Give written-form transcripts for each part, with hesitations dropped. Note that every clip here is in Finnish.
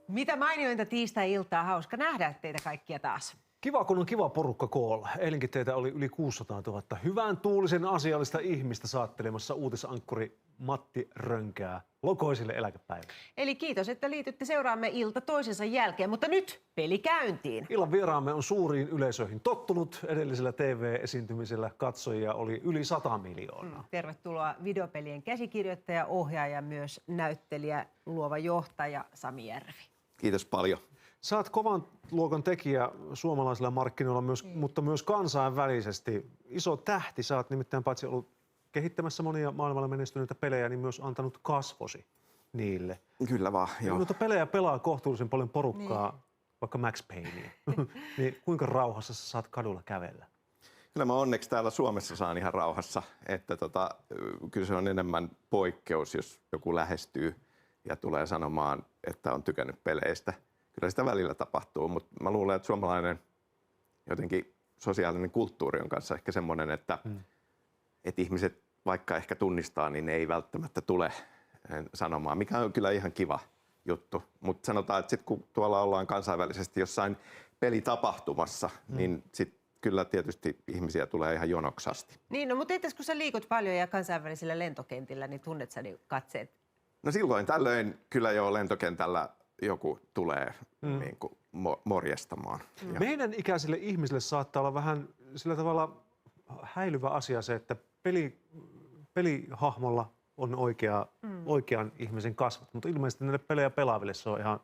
Mitä mainiointa tiistai-iltaa, hauska nähdä teitä kaikkia taas. Kiva, kun on kiva porukka koolla. Eilenkin teitä oli yli 600 000 hyvän tuulisen asiallista ihmistä saattelemassa uutisankkuri Matti Rönkää lokoisille eläkepäiville. Eli kiitos, että liitytte seuraamme ilta toisensa jälkeen, mutta nyt peli käyntiin. Illan vieraamme on suuriin yleisöihin tottunut. Edellisellä TV-esiintymisellä katsojia oli yli 100 miljoonaa. Tervetuloa videopelien käsikirjoittaja, ohjaaja, myös näyttelijä, luova johtaja Sami Järvi. Kiitos paljon. Sä oot kovan luokan tekijä suomalaisilla markkinoilla, mutta myös kansainvälisesti. Iso tähti, sä oot nimittäin paitsi ollut kehittämässä monia maailmalla menestyneitä pelejä, niin myös antanut kasvosi niille. Kyllä vaan, joo. Noita pelejä pelaa kohtuullisen paljon porukkaa, vaikka Max Paynea. Niin kuinka rauhassa sä saat kadulla kävellä? Kyllä mä onneksi täällä Suomessa saan ihan rauhassa, että kyllä se on enemmän poikkeus, jos joku lähestyy ja tulee sanomaan, että on tykännyt peleistä. Kyllä sitä välillä tapahtuu, mutta mä luulen, että suomalainen jotenkin sosiaalinen kulttuuri on kanssa ehkä semmoinen, että ihmiset vaikka ehkä tunnistaa, niin ne ei välttämättä tule sanomaan, mikä on kyllä ihan kiva juttu. Mutta sanotaan, että sitten kun tuolla ollaan kansainvälisesti jossain pelitapahtumassa, niin sitten kyllä tietysti ihmisiä tulee ihan jonoksasti. Niin, no mutta entäs kun sä liikut paljon ja kansainvälisillä lentokentillä, niin tunnet sä ne katseet? No silloin tällöin kyllä jo lentokentällä joku tulee niin kuin morjestamaan. Meidän ikäisille ihmisille saattaa olla vähän sillä tavalla häilyvä asia se, että pelihahmolla on oikean ihmisen kasvot, mutta ilmeisesti näille pelejä pelaaville se on ihan,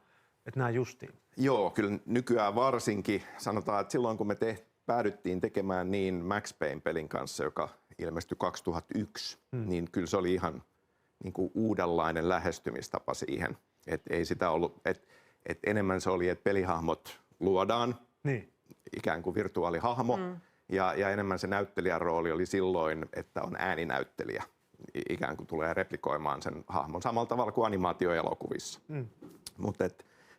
että nämä justiin. Joo, kyllä nykyään varsinkin sanotaan, että silloin kun me päädyttiin tekemään niin Max Payne-pelin kanssa, joka ilmestyi 2001, niin kyllä se oli ihan niin kuin uudenlainen lähestymistapa siihen. Että ei sitä ollut, että enemmän se oli, että pelihahmot luodaan, ikään kuin virtuaalihahmo, ja enemmän se näyttelijän rooli oli silloin, että on ääninäyttelijä, ikään kuin tulee replikoimaan sen hahmon samalla tavalla kuin animaatioelokuvissa. Mutta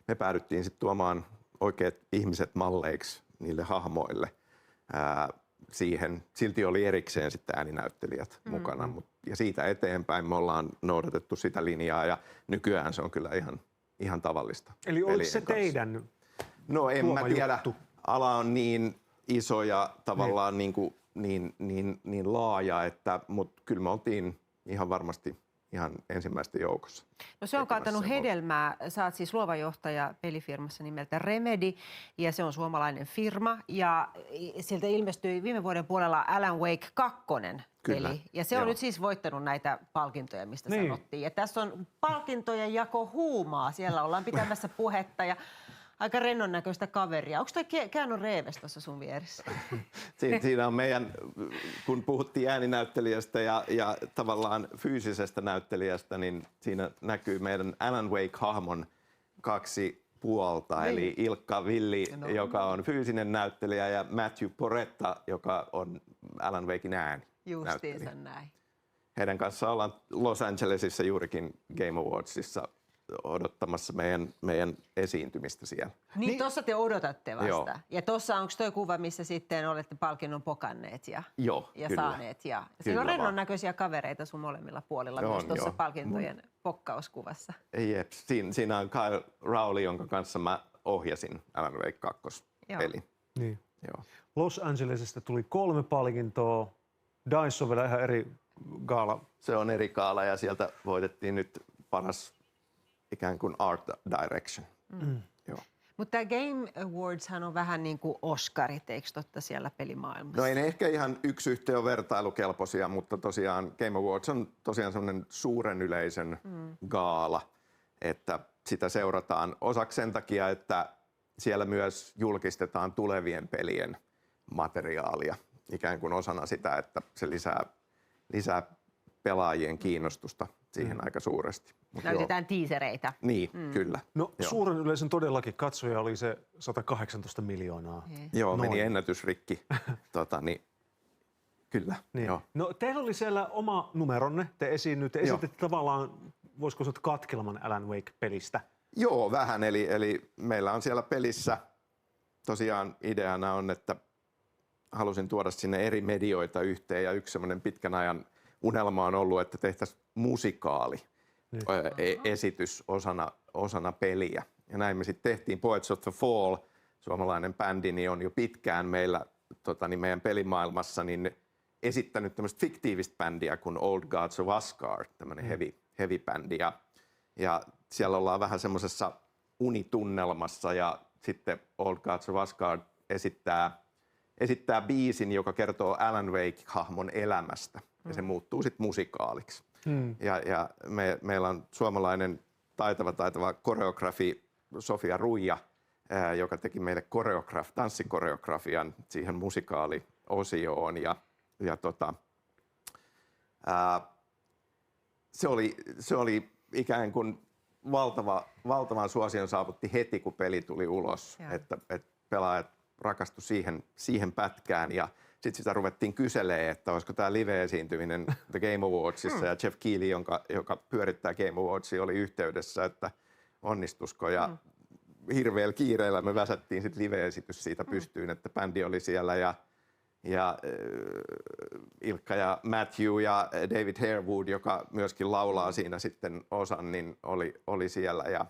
me päädyttiin sitten tuomaan oikeat ihmiset malleiksi niille hahmoille siihen. Silti oli erikseen sitten ääninäyttelijät mukana, ja siitä eteenpäin me ollaan noudatettu sitä linjaa, ja nykyään se on kyllä ihan tavallista. Eli oliko se teidän No en mä tiedä. juttu? Ala on niin iso ja tavallaan niin laaja, mutta kyllä me oltiin ihan varmasti ihan ensimmäisten joukossa. No se on kaatanut hedelmää. Sä oot siis luova johtaja pelifirmassa nimeltä Remedy, ja se on suomalainen firma. Ja sieltä ilmestyi viime vuoden puolella Alan Wake 2 peli. Ja se on nyt siis voittanut näitä palkintoja, mistä sanottiin. Ja tässä on palkintojen jako huumaa. Siellä ollaan pitämässä puhetta ja aika rennon näköistä kaveria. Onko toi Keanu Reeves tuossa sun vieressä? Siinä on meidän, kun puhuttiin ääninäyttelijästä ja tavallaan fyysisestä näyttelijästä, niin siinä näkyy meidän Alan Wake-hahmon kaksi puolta. Eli Ilkka Villi, joka on fyysinen näyttelijä, ja Matthew Porretta, joka on Alan Waken ääni. Justiinsa näin. Heidän kanssaan ollaan Los Angelesissa juurikin Game Awardsissa odottamassa meidän esiintymistä siellä. Niin tuossa te odotatte vasta. Joo. Ja tuossa onko tuo kuva, missä sitten olette palkinnon pokanneet ja kyllä. saaneet. Ja siinä on rennon näköisiä kavereita sun molemmilla puolilla myös tuossa palkintojen pokkauskuvassa. Jep, siinä on Kyle Rowley, jonka kanssa mä ohjasin Alan Wake 2-peli. Niin. Joo. Los Angelesista tuli 3 palkintoa. DICE on vielä ihan eri gaala. Se on eri gaala, ja sieltä voitettiin nyt paras ikään kuin art direction. Joo. Mutta tämä Game Awardshan on vähän niin kuin Oscarit, eikö totta siellä pelimaailmassa? No ei ne ehkä ihan yksi yhteen vertailukelpoisia, mutta tosiaan Game Awards on tosiaan semmoinen suuren yleisön gaala, että sitä seurataan osaksi sen takia, että siellä myös julkistetaan tulevien pelien materiaalia ikään kuin osana sitä, että se lisää pelaajien kiinnostusta siihen aika suuresti. Näytetään tiisereitä. Niin, kyllä. No suuren yleisön todellakin katsoja oli se 118 miljoonaa. Joo, meni ennätysrikki. Kyllä. Niin. Joo. No teillä oli siellä oma numeronne, te esititte tavallaan, voisiko sanoa, katkelman Alan Wake-pelistä. Joo, vähän. Eli meillä on siellä pelissä, tosiaan ideana on, että halusin tuoda sinne eri medioita yhteen, ja yksi semmoinen pitkän ajan unelma on ollut, että tehtäisiin musikaali esitys osana peliä. Ja näin me sitten tehtiin. Poets of the Fall, suomalainen bändi, niin on jo pitkään meillä meidän pelimaailmassa niin esittänyt tämmöistä fiktiivistä bändiä kuin Old Gods of Asgard, tämmöinen heavy bändi. Ja siellä ollaan vähän semmoisessa unitunnelmassa ja sitten Old Gods of Asgard esittää biisin, joka kertoo Alan Wake-hahmon elämästä ja se muuttuu sitten musikaaliksi. Ja meillä on suomalainen taitava koreografi Sofia Ruija, joka teki meille tanssikoreografian siihen musikaaliosioon. Se oli ikään kuin valtavan suosion saavutti heti, kun peli tuli ulos, että pelaajat rakastu siihen pätkään ja sitten sitä ruvettiin kyselemään, että olisiko tämä live-esiintyminen The Game Awardsissa ja Jeff Keighley, joka pyörittää Game Awardsia, oli yhteydessä, että onnistusko ja hirveällä kiireellä me väsättiin sitten live-esitys siitä pystyyn, että bändi oli siellä ja Ilkka ja Matthew ja David Harewood, joka myöskin laulaa siinä sitten osan, niin oli siellä ja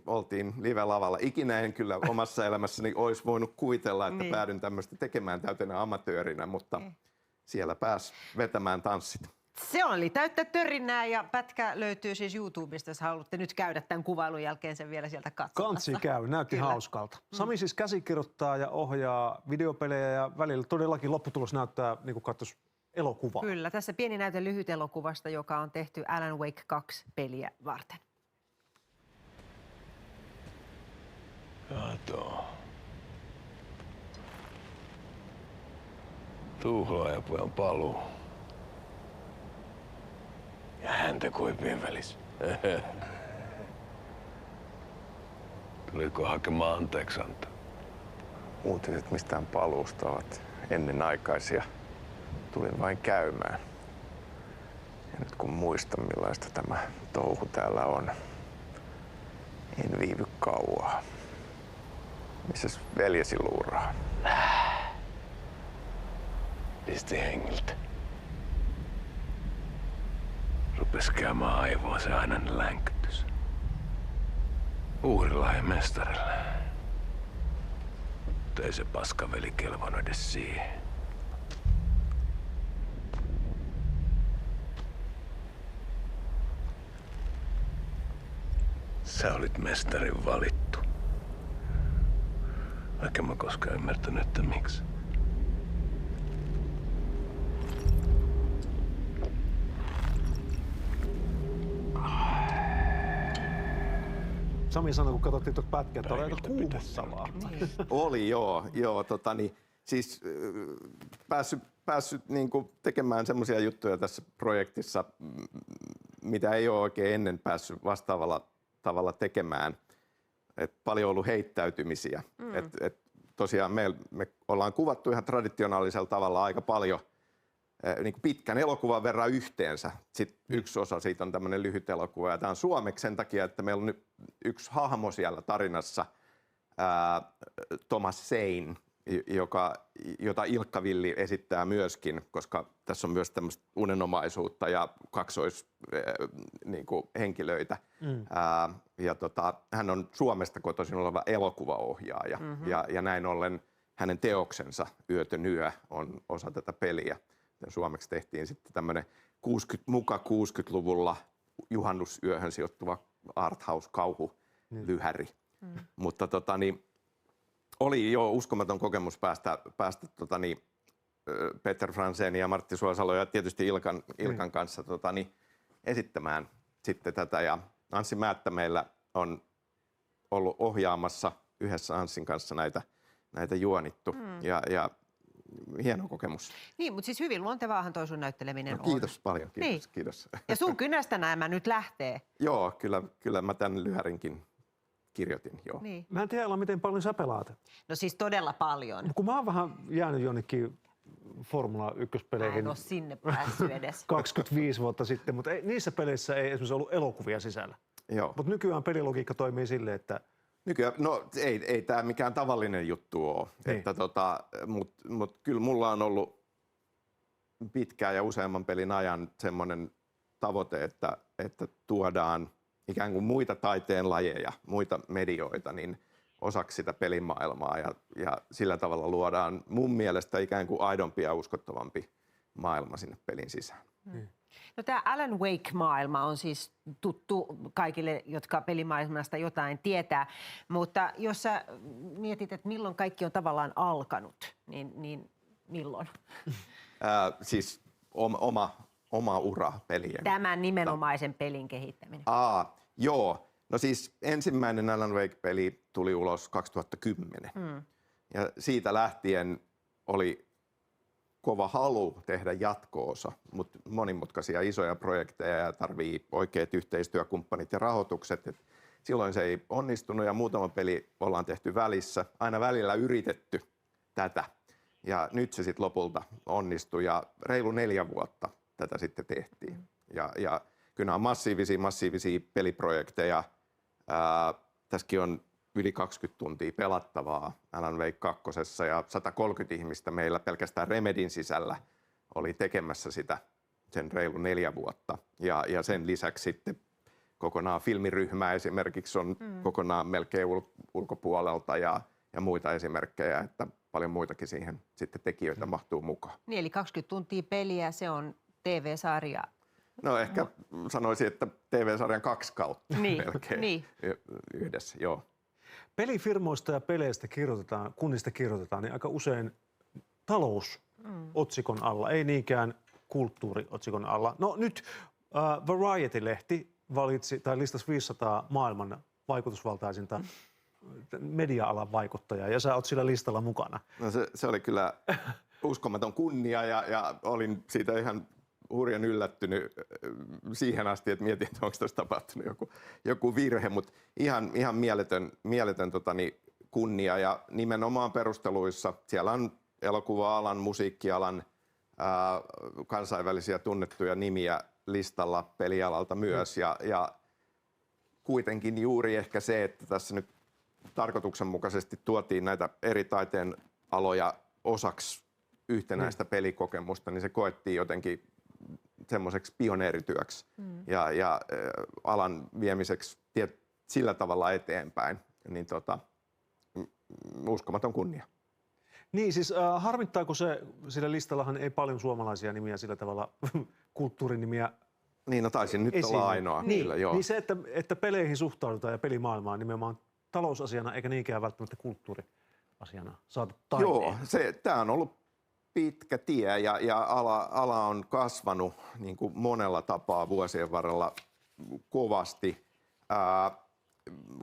oltiin live-lavalla. Ikinä en kyllä omassa elämässäni olisi voinut kuvitella, että päädyn tämmöistä tekemään täytenä amatöörinä, mutta siellä pääsi vetämään tanssit. Se oli täyttä törinää ja pätkä löytyy siis YouTubesta, jos haluatte nyt käydä tämän kuvailun jälkeen sen vielä sieltä katsomassa. Kantsi käy, näytti hauskalta. Sami siis käsikirjoittaa ja ohjaa videopelejä ja välillä todellakin lopputulos näyttää niin kuin katsoisi elokuvaa. Kyllä, tässä pieni näyte lyhyt elokuvasta, joka on tehty Alan Wake 2 peliä varten. Kato. Tuhlaajapojan paluu. Ja häntä kuipien välissä. Tuliko hakemaan anteeksiantoa? Uutiset mistään paluusta ovat ennenaikaisia. Tulin vain käymään. Ja nyt kun muistan millaista tämä touhu täällä on, en viivy kauaa. Missäs veljesi luuraa? Pisti hengiltä. Rupes käymään aivoa se ainainen länkytys. Uurilahden mestarille. Mutta ei se paskaveli kelvannut edes siihen. Sä olit mestarin valittu. Vaikka mä koskaan ymmärtänyt, että miksi. Sami sanoi, kun katsottiin tuota pätkää, että oli aika kuumottavaa. Oli joo. Siis päässyt niinku tekemään semmoisia juttuja tässä projektissa, mitä ei ole oikein ennen päässyt vastaavalla tavalla tekemään. Paljon ollut heittäytymisiä. Tosiaan me ollaan kuvattu ihan traditionaalisella tavalla aika paljon niin kuin pitkän elokuvan verran yhteensä. Sitten yksi osa siitä on tämmöinen lyhyt elokuva. Ja tämä on suomeksi sen takia, että meillä on nyt yksi hahmo siellä tarinassa, Thomas Zane, jota Ilkka Villi esittää myöskin, koska tässä on myös tämmöistä unenomaisuutta ja kaksoishenkilöitä. Hän on Suomesta kotoisin oleva elokuvaohjaaja ja näin ollen hänen teoksensa Yötön yö on osa tätä peliä. Ja suomeksi tehtiin sitten tämmöinen 60-luvulla juhannusyöhön sijoittuva arthouse-kauhulyhäri. Mutta oli jo uskomaton kokemus päästä Peter Franzénin ja Martti Suosalo ja tietysti Ilkan kanssa esittämään sitten tätä. Ja Anssi Määttä meillä on ollut ohjaamassa yhdessä Anssin kanssa näitä juonittu ja hieno kokemus. Niin, mutta siis hyvin luontevaahan toi sun näytteleminen on. Kiitos paljon, kiitos. Ja sun kynästä nämä nyt lähtee. Joo, kyllä mä tämän lyhärinkin kirjoitin, joo. Niin. Mä en tiedä, miten paljon sä pelaat. No siis todella paljon. Kun mä oon vähän jäänyt jonnekin Formula 1-peleihin. Mä en ole sinne päässyt edes. 25 vuotta sitten, mutta niissä peleissä ei esimerkiksi ollut elokuvia sisällä. Joo. Mutta nykyään pelilogiikka toimii silleen, että nykyään, no ei tämä mikään tavallinen juttu ole, niin. Mutta kyllä mulla on ollut pitkään ja useamman pelin ajan semmoinen tavoite, että tuodaan ikään kuin muita taiteen lajeja, muita medioita, niin osaksi sitä pelimaailmaa ja sillä tavalla luodaan mun mielestä ikään kuin aidompi ja uskottavampi maailma sinne pelin sisään. No, tämä Alan Wake-maailma on siis tuttu kaikille, jotka pelimaailmasta jotain tietää, mutta jos sä mietit, että milloin kaikki on tavallaan alkanut, niin milloin? Siis oma ura pelien. Tämän nimenomaisen pelin kehittäminen. Joo. No siis ensimmäinen Alan Wake-peli tuli ulos 2010. Ja siitä lähtien oli kova halu tehdä jatko-osa, mutta monimutkaisia isoja projekteja ja tarvii oikeat yhteistyökumppanit ja rahoitukset. Et silloin se ei onnistunut ja muutama peli ollaan tehty välissä. Aina välillä yritetty tätä ja nyt se sitten lopulta onnistui ja reilu 4 vuotta tätä sitten tehtiin. Ja kyllä on massiivisia peliprojekteja. Tässäkin on yli 20 tuntia pelattavaa Alan Wake 2. Ja 130 ihmistä meillä pelkästään Remedin sisällä oli tekemässä sitä sen reilu 4 vuotta. Ja sen lisäksi sitten kokonaan filmiryhmä esimerkiksi on kokonaan melkein ulkopuolelta ja muita esimerkkejä, että paljon muitakin siihen sitten tekijöitä mahtuu mukaan. Niin, eli 20 tuntia peliä, se on TV-sarja. No ehkä sanoisin, että TV-sarjan 2 kautta melkein yhdessä, joo. Pelifirmoista ja peleistä kirjoitetaan, kunnista kirjoitetaan, niin aika usein talousotsikon alla, ei niinkään kulttuuriotsikon alla. No nyt Variety-lehti valitsi tai listasi 500 maailman vaikutusvaltaisinta media-alan vaikuttajaa ja sä oot sillä listalla mukana. No se oli kyllä uskomaton kunnia ja olin siitä ihan hurjan yllättynyt siihen asti, että mietin, että onko tässä tapahtunut joku virhe, mutta ihan mieletön kunnia ja nimenomaan perusteluissa. Siellä on elokuva-alan, musiikkialan, kansainvälisiä tunnettuja nimiä listalla pelialalta myös ja kuitenkin juuri ehkä se, että tässä nyt tarkoituksenmukaisesti tuotiin näitä eri taiteen aloja osaksi yhtenäistä pelikokemusta, niin se koettiin jotenkin semmoiseksi pioneerityöksi ja alan viemiseksi sillä tavalla eteenpäin, niin uskomaton kunnia. Niin siis harmittaako se, sillä listallahan ei paljon suomalaisia nimiä sillä tavalla, kulttuurinimiä. Niin, no taisin nyt olla ainoa. Niin, kyllä, joo. Niin se, että peleihin suhtaudutaan ja pelimaailmaan nimenomaan talousasiana eikä niinkään välttämättä kulttuuriasiana saatu taiteen. Joo, tämä on ollut pitkä tie ja ala on kasvanut niin kuin monella tapaa vuosien varrella kovasti.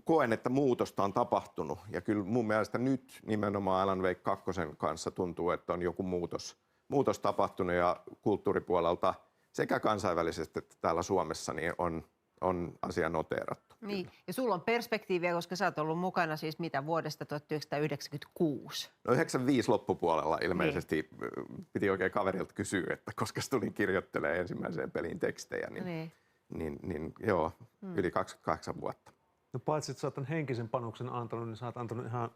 Koen, että muutosta on tapahtunut ja kyllä mun mielestä nyt nimenomaan Alan Wake 2 kanssa tuntuu, että on joku muutos tapahtunut ja kulttuuripuolelta sekä kansainvälisesti että täällä Suomessa niin on asia noteerattu. Niin, ja sulla on perspektiiviä, koska sä oot ollut mukana siis vuodesta 1996. No 95 loppupuolella ilmeisesti piti oikein kaverilta kysyä, että koska tulin kirjoittelemaan ensimmäiseen peliin tekstejä, niin joo, yli 28 vuotta. No paitsi, että sä oot tämän henkisen panoksen antanut, niin sä oot antanut ihan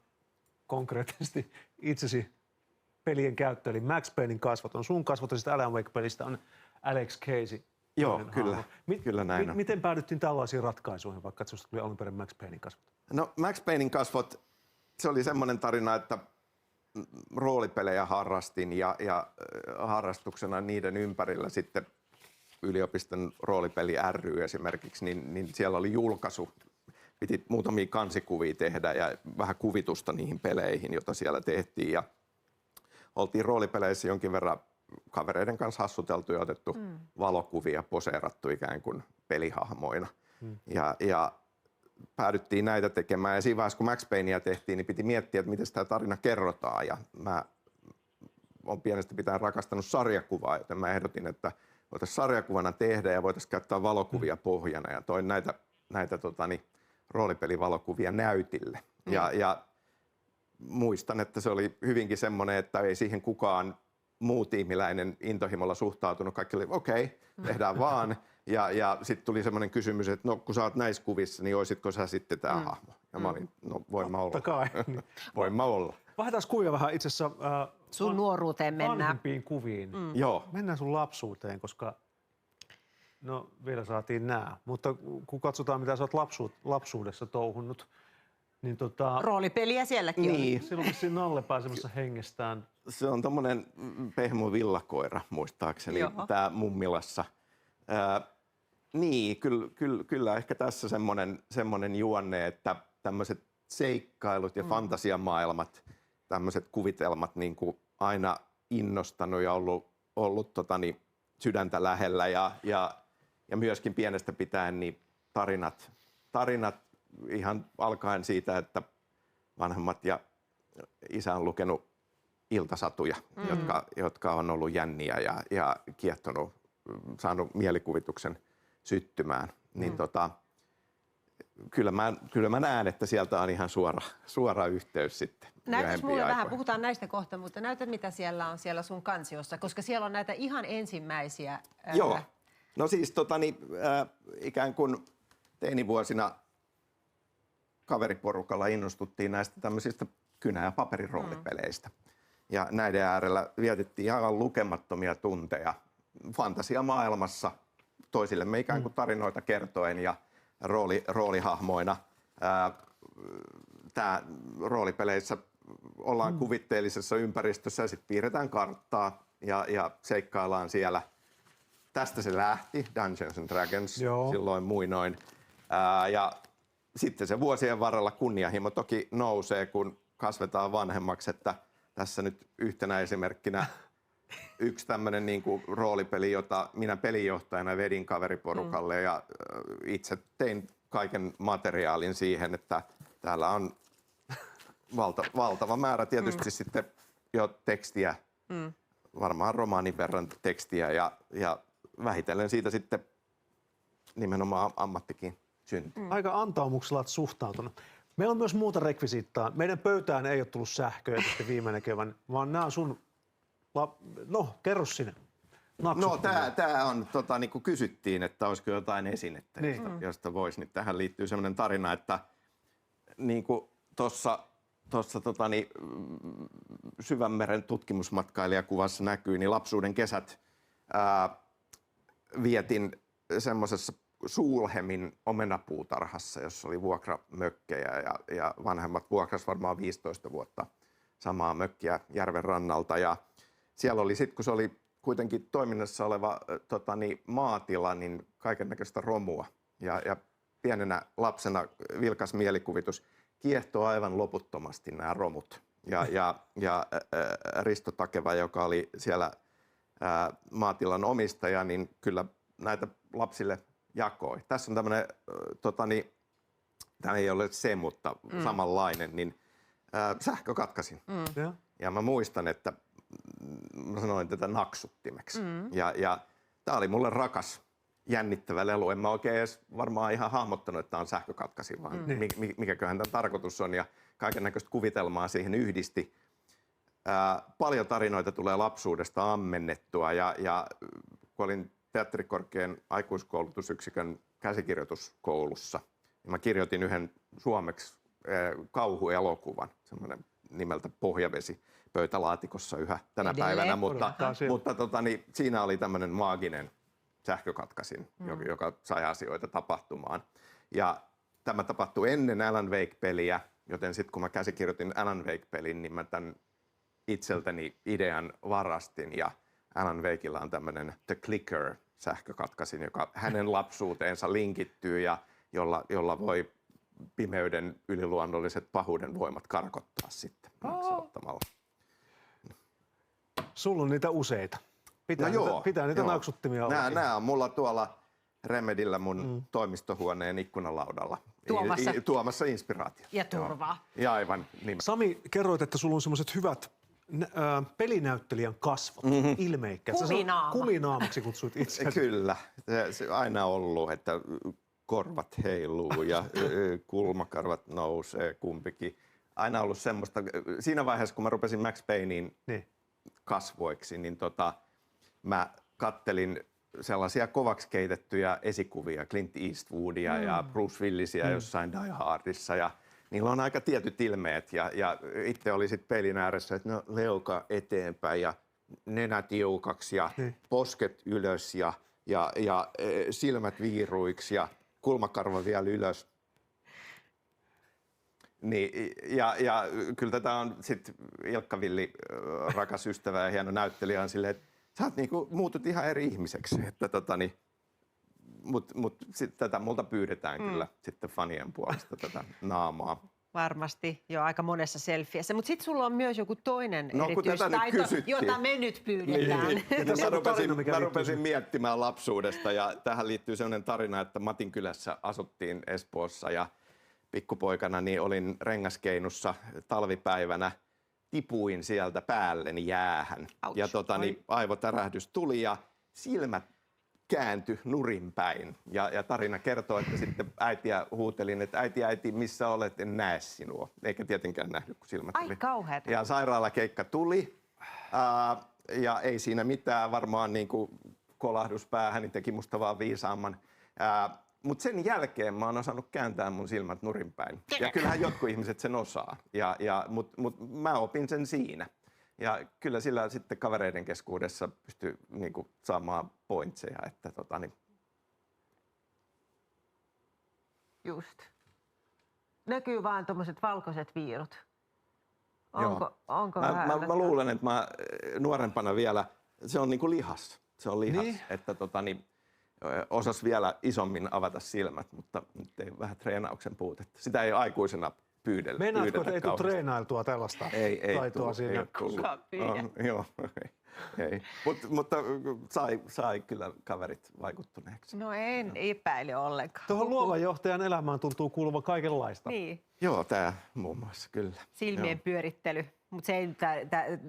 konkreettisesti itsesi pelien käyttöön. Eli Max Paynein kasvot on sun kasvot ja sitten Alan Wake-pelistä on Alex Casey. Joo, kyllä näin on. Miten päädyttiin tällaisiin ratkaisuihin, vaikka että susta tuli alun perin Max Paynein kasvot? No Max Paynein kasvot, se oli semmoinen tarina, että roolipelejä harrastin ja harrastuksena niiden ympärillä sitten yliopiston roolipeli ry esimerkiksi, niin siellä oli julkaisu. Piti muutamia kansikuvia tehdä ja vähän kuvitusta niihin peleihin, joita siellä tehtiin. Ja oltiin roolipeleissä jonkin verran kavereiden kanssa hassuteltu ja otettu valokuvia, poseerattu ikään kuin pelihahmoina. Ja päädyttiin näitä tekemään. Ja siinä vaiheessa, kun Max Paynea tehtiin, niin piti miettiä, että miten tämä tarina kerrotaan. Ja mä olen pienestä pitäen rakastanut sarjakuvaa, joten mä ehdotin, että voitaisiin sarjakuvana tehdä ja voitaisiin käyttää valokuvia pohjana. Ja toin näitä roolipelivalokuvia näytille. Ja muistan, että se oli hyvinkin semmoinen, että ei siihen kukaan muu tiimiläinen intohimolla suhtautunut. Kaikki oli okei, tehdään vaan. Ja sitten tuli semmoinen kysymys, että no kun sä oot näissä kuvissa, niin olisitko sä sitten tämä hahmo? Ja mä olin, no voin mä olla. Kai. Voin mä olla. Vaihdetaan kuvia vähän itse asiassa sun nuoruuteen mennään. Vanhempiin kuviin. Joo. Mennään sun lapsuuteen, koska No vielä saatiin nää, mutta kun katsotaan mitä sä oot lapsuudessa touhunnut, niin Roolipeliä sielläkin oli. silloin vissiin Nalle pääsemässä hengestään. Se on tommonen pehmo villakoira, muistaakseni, Joo. tää Mummilassa. Niin, kyllä ehkä tässä semmonen juonne, että tämmöiset seikkailut ja fantasiamaailmat, tämmöiset kuvitelmat niin kuin aina innostanut ja ollut sydäntä lähellä ja myöskin pienestä pitäen niin tarinat ihan alkaen siitä, että vanhemmat ja isä on lukenut iltasatuja, jotka on ollut jänniä ja kiehtonut, saanut mielikuvituksen syttymään. Niin kyllä mä näen, että sieltä on ihan suora yhteys sitten. Näytäs mulle aikoihin. vähän, puhutaan näistä kohta, mutta näytä mitä siellä on siellä sun kansiossa, koska siellä on näitä ihan ensimmäisiä. Joo. No siis ikään kuin teinivuosina kaveriporukalla innostuttiin näistä tämmöisistä kynä- ja paperiroolipeleistä. Ja näiden äärellä vietettiin aivan lukemattomia tunteja fantasiamaailmassa toisillemme ikään kuin tarinoita kertoen ja roolihahmoina. Tää roolipeleissä ollaan kuvitteellisessa ympäristössä ja sitten piirretään karttaa ja seikkaillaan siellä. Tästä se lähti, Dungeons and Dragons, silloin muinoin. Ja sitten se vuosien varrella kunnianhimo toki nousee, kun kasvetaan vanhemmaksi, että tässä nyt yhtenä esimerkkinä yksi tämmöinen niin kuin roolipeli, jota minä pelinjohtajana vedin kaveriporukalle ja itse tein kaiken materiaalin siihen, että täällä on valtava määrä tietysti sitten jo tekstiä, varmaan romaanin verran tekstiä ja vähitellen siitä sitten nimenomaan ammattikin syntyi. Aika antaumuksella olet suhtautunut. Meillä on myös muuta rekvisiittaa. Meidän pöytään ei ole tullut sähköä sitten viimeinen kevään, vaan nämä on sun... No, kerro sinne. No tää on, niin kuin kysyttiin, että olisiko jotain esinettä, josta voisi, niin tähän liittyy sellainen tarina, että niin kuin tuossa Syvänmeren tutkimusmatkailijakuvassa näkyy, niin lapsuuden kesät vietin semmoisessa Sulhemin omenapuutarhassa, jossa oli vuokramökkejä ja vanhemmat vuokras varmaan 15 vuotta samaa mökkiä järven rannalta. Ja siellä oli sitten, kun se oli kuitenkin toiminnassa oleva maatila, niin kaikennäköistä romua. Ja pienenä lapsena vilkas mielikuvitus kiehtoo aivan loputtomasti nämä romut. Ja Risto Takeva, joka oli siellä maatilan omistaja, niin kyllä näitä lapsille jakoi. Tässä on tämmöinen, tämä ei ole se, mutta samanlainen, niin sähkökatkasin. Ja mä muistan, että mä sanoin tätä naksuttimeksi. Ja tää oli mulle rakas, jännittävä lelu. En mä oikein edes varmaan ihan hahmottanut, että tää on sähkökatkaisin, vaan mikäköhän tämän tarkoitus on. Ja kaiken näköistä kuvitelmaa siihen yhdisti. Paljon tarinoita tulee lapsuudesta ammennettua ja kun olin Teatterikorkean aikuiskoulutusyksikön käsikirjoituskoulussa, niin mä kirjoitin yhden suomeksi kauhuelokuvan, semmoinen nimeltä Pohjavesi pöytälaatikossa yhä tänä päivänä, mutta siinä oli tämmöinen maaginen sähkökatkaisin, joka sai asioita tapahtumaan. Ja tämä tapahtui ennen Alan Wake-peliä, joten sitten kun mä käsikirjoitin Alan Wake-pelin, niin mä tämän itseltäni idean varastin ja Alan Wakeilla on tämmöinen The Clicker sähkökatkaisin, joka hänen lapsuuteensa linkittyy ja jolla voi pimeyden yliluonnolliset pahuuden voimat karkottaa sitten naksauttamalla. Sulla on niitä useita. Pitää niitä naksuttimia olla. Nämä on mulla tuolla Remedillä mun toimistohuoneen ikkunalaudalla. Tuomassa inspiraatiota. Ja turvaa. Ja aivan niin. Sami, kerroit, että sulla on semmoiset hyvät pelinäyttelijän kasvot, ilmeikkäät. Kuminaamaksi kutsuit itseäsi. Kyllä, se aina ollut, että korvat heiluu ja kulmakarvat nousee kumpikin. Aina ollut semmoista. Siinä vaiheessa, kun mä rupesin Max Paynein kasvoiksi, niin mä kattelin sellaisia kovaksi keitettyjä esikuvia, Clint Eastwoodia ja Bruce Willisia jossain Die Hardissa. Ja niillä on aika tietyt ilmeet ja itse oli sitten peilin ääressä, että no leuka eteenpäin ja nenä tiukaksi ja posket ylös ja silmät viiruiksi ja kulmakarva vielä ylös. Niin, ja kyllä tätä on sitten Ilkka Villi, rakas ystävä ja hieno näyttelijä, on silleen, että sä oot niinku, muutut ihan eri ihmiseksi. Että mut sit tätä multa pyydetään kyllä sitten fanien puolesta tätä naamaa. Varmasti jo aika monessa selfiessä. Mutta sitten sulla on myös joku toinen erityistaito, jota me nyt pyydetään. Niin. Mä rupesin miettimään lapsuudesta ja tähän liittyy sellainen tarina, että Matinkylässä asuttiin Espoossa ja pikkupoikana niin olin rengaskeinussa talvipäivänä, tipuin sieltä päälleni jäähän. Ouch. Ja aivotärähdys tuli ja silmät kääntyi nurinpäin. Ja tarina kertoo, että sitten äitiä huutelin, että äiti, missä olet, en näe sinua. Eikä tietenkään nähnyt, kun silmät tuli. Ai kauheata. Ja sairaalakeikka tuli ja ei siinä mitään, varmaan niin kuin kolahdus päähän, niin teki musta vaan viisaamman. Mutta sen jälkeen mä oon osannut kääntää mun silmät nurinpäin. Ja kyllähän jotkut ihmiset sen osaa, mutta mä opin sen siinä. Ja kyllä sillä sitten kavereiden keskuudessa pystyy niinku saamaan pointseja, että Just. Näkyy vaan tommoset valkoiset viirut. Onko mä luulen, että mä nuorempana vielä, se on niinku lihas. Se on lihas, niin. Että osas vielä isommin avata silmät, mutta nyt ei vähän treenauksen puutetta. Sitä ei aikuisena pyydellä. Meinaatko, että ei tule treenailtua tällaista taitoa siinä? Kuka pyydä? Joo, ei. Mutta sai kyllä kaverit vaikuttuneeksi. No en epäile ollenkaan. Tuohon luovan johtajan elämään tuntuu kuuluvan kaikenlaista. Niin. Joo, tämä muun muassa kyllä. Silmien pyörittely, mutta se ei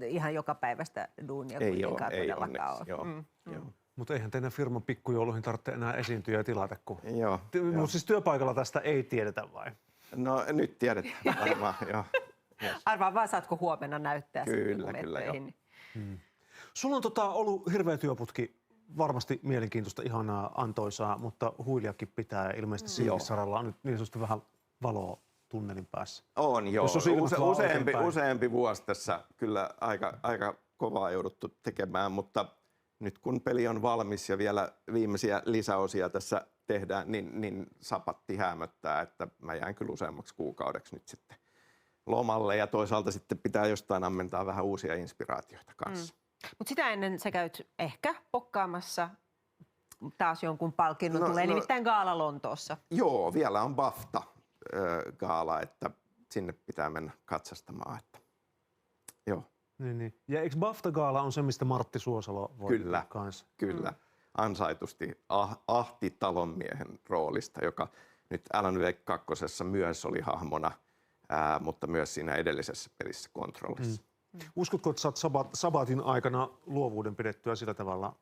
ihan joka päivästä duunia kuitenkaan todellakaan ole. Joo. Mutta eihän teidän firman pikkujouluihin tarvitse enää esiintyä ja tilata, kun... Joo. Mutta siis työpaikalla tästä ei tiedetä vai? No nyt tiedetään varmaan, joo. Arvaa vaan, saatko huomenna näyttää Kyllä, joo. Sulla on ollut hirveä työputki, varmasti mielenkiintoista, ihanaa, antoisaa, mutta huiliakin pitää ilmeisesti silläkin saralla on nyt niin sanotusti vähän valoa tunnelin päässä. On joo, useampi vuosi tässä kyllä aika kovaa jouduttu tekemään, mutta nyt kun peli on valmis ja vielä viimeisiä lisäosia tässä tehdään, niin sapatti häämöttää, että mä jään kyllä useammaksi kuukaudeksi nyt sitten lomalle ja toisaalta sitten pitää jostain ammentaa vähän uusia inspiraatioita kanssa. Mutta sitä ennen sä käyt ehkä pokkaamassa taas jonkun palkinnon, tulee nimittäin gaala Lontoossa. Joo, vielä on BAFTA-gaala, että sinne pitää mennä katsastamaan. Että. Joo. Niin. Ja eikö BAFTA-gaala on se, mistä Martti Suosalo voitti kanssa? Kyllä. Ansaitusti Ahti talonmiehen roolista, joka nyt Alan Wake 2 myös oli hahmona, mutta myös siinä edellisessä pelissä Controlissa. Uskotko, että saat sabatin aikana luovuuden pidettyä sillä tavalla,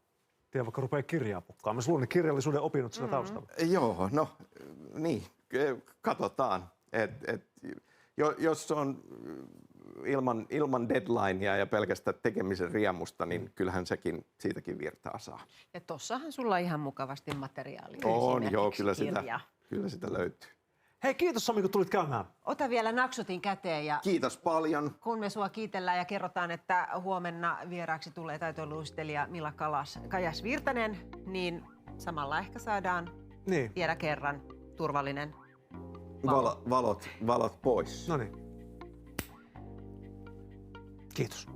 tiedä vaikka rupeaa kirjaa pukkaamaan? Mä luulen, kirjallisuuden opinnot sillä taustalla. Joo, no niin, katsotaan. Jos on ilman deadlinea ja pelkästään tekemisen riemusta, niin kyllähän siitäkin virtaa saa. Ja tossahan sulla on ihan mukavasti materiaalia. On, joo, kyllä sitä löytyy. Hei, kiitos Sami, kun tulit käymään. Ota vielä naksutin käteen ja Kiitos paljon. kun me sua kiitellään ja kerrotaan, että huomenna vieraaksi tulee taitoluistelija Milla Kajas Virtanen, niin samalla ehkä saadaan vielä kerran turvallinen valot pois. Noniin. Kiitos.